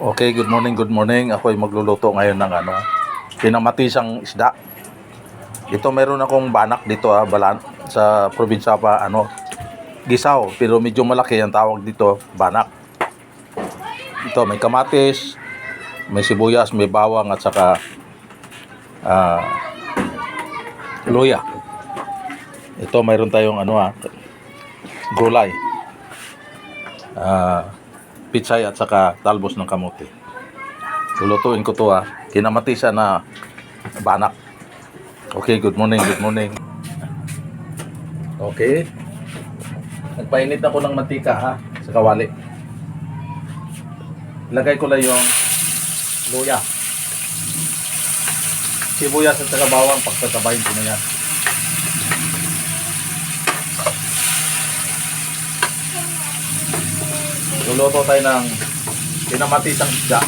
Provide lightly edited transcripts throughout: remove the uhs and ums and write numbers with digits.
Okay, good morning, good morning. Ako ay magluluto ngayon ng pinamatisang isda. Ito meron akong banak dito balan sa probinsya pa Gisaw, pero medyo malaki ang tawag dito, banak. Ito may kamatis, may sibuyas, may bawang at saka luya. Ito mayroon tayong gulay. Pitsay at saka talbos ng kamote. Lulutuin ko to kinamatisan na banak. Okay, good morning, good morning. Okay. Nagpainit ako ng mantika sa kawali. Ilagay ko lang yung luya, sibuyas at saka bawang. Pagtatabayin ko na yan. Luluto tayo ng pinamatisang isda.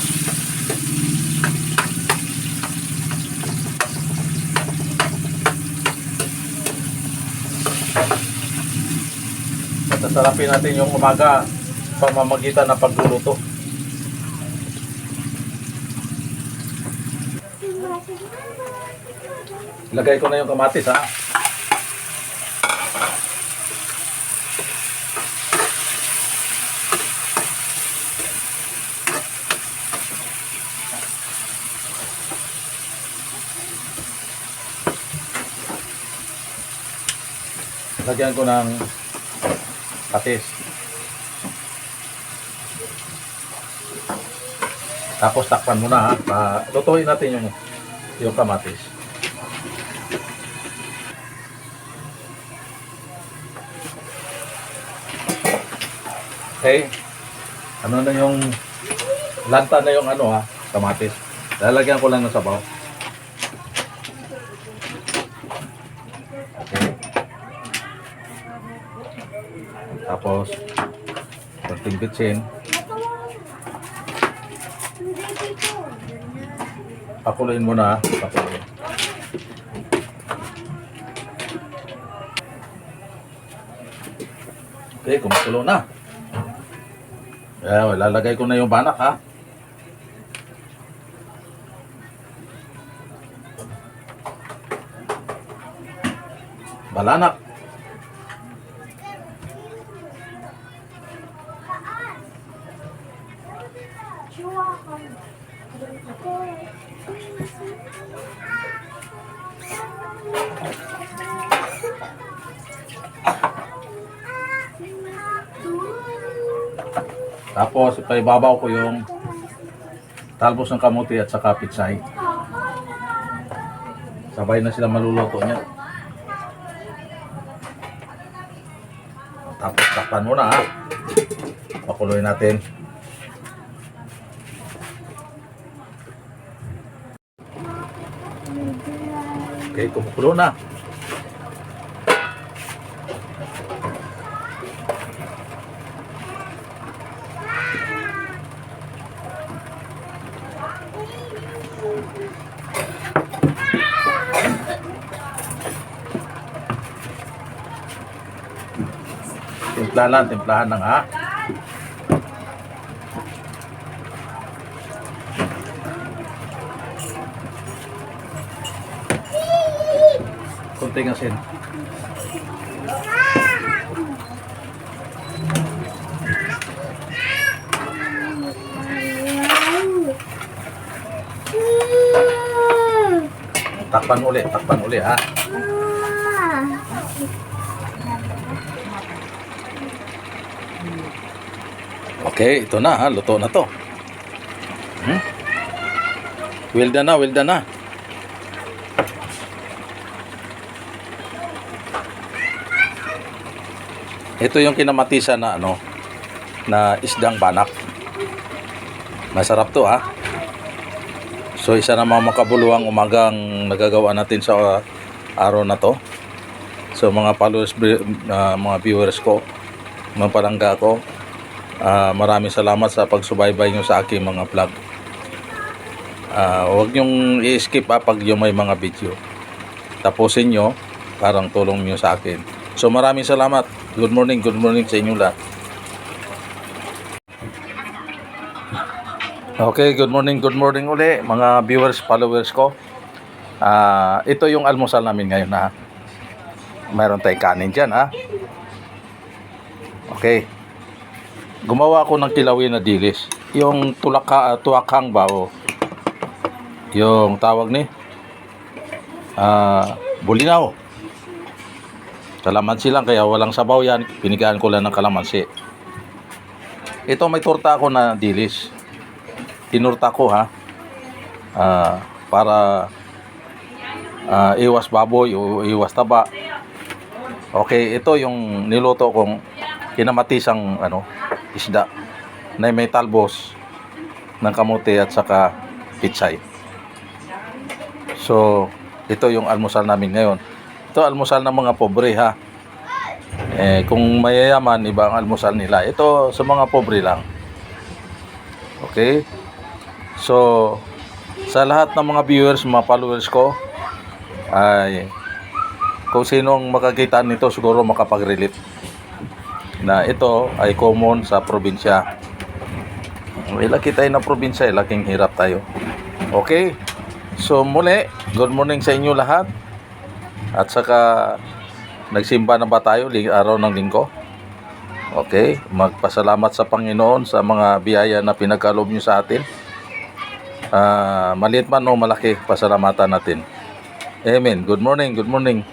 Patasarapin natin yung umaga pamamagitan ng pagluluto. Ilagay ko na yung kamatis Lagyan ko ng patis. Tapos takpan muna lutuin natin yung kamatis. Okay. Ano na yung lanta na yung kamatis. Lalagyan ko lang ng sabaw. Tapos konting bitsin. Pakuluin muna. Pakuluin. Okay, kumukulo na. Lalagay ko na yung banak Balanak. Tapos ipaibabaw ko yung talbos ng kamote at saka pitsay. Sabay na sila maluluto niya. Tapos takpan muna Pakuloy natin. Okay, kumukulo na. Timplahan ng konting asin. Takpan uli Okay, ito na luto na to. Well done na. Ito yung kinamatisan na isdang banak. Masarap to So isa na makabuluhang umagang nagagawa natin sa araw na to. So mga followers, mga viewers ko, mga palangga ko, maraming salamat sa pagsubaybay nyo sa aking mga vlog. Huwag nyong i-skip pag yung may mga video. Tapusin nyo, parang tulong nyo sa akin. So maraming salamat. Good morning sa inyo lahat. Okay, good morning uli mga viewers, followers ko. Ito yung almusal namin ngayon ha. Mayroon tayong kanin dyan ha. Okay. Gumawa ako ng kilawin na dilis. Yung tuakhang ba o yung tawag ni bulinaw. Kalamansi lang kaya walang sabaw yan. Pinigaan ko lang ng kalamansi. Ito may torta ako na dilis. Tinurta ko ha. Para iwas baboy o iwas taba. Okay, ito yung niluto kong kinamatisang isda na may talbos ng kamote at saka pitsay. So, ito yung almusal namin ngayon. Ito almusal ng mga pobre ha. Kung mayayaman, iba ang almusal nila. Ito sa mga pobre lang. Okay? So, sa lahat ng mga viewers, mga followers ko, ay kung sinong makakita nito siguro makapag-relate na ito ay common sa probinsya. Laki tayo ng probinsya, laking hirap tayo. Okay? So muli, good morning sa inyo lahat. At saka nagsimba na ba tayo araw ng linggo? Okay, magpasalamat sa Panginoon sa mga biyaya na pinagkaloob niyo sa atin. Maliit man o malaki, pasalamatan natin. Amen. Good morning, good morning.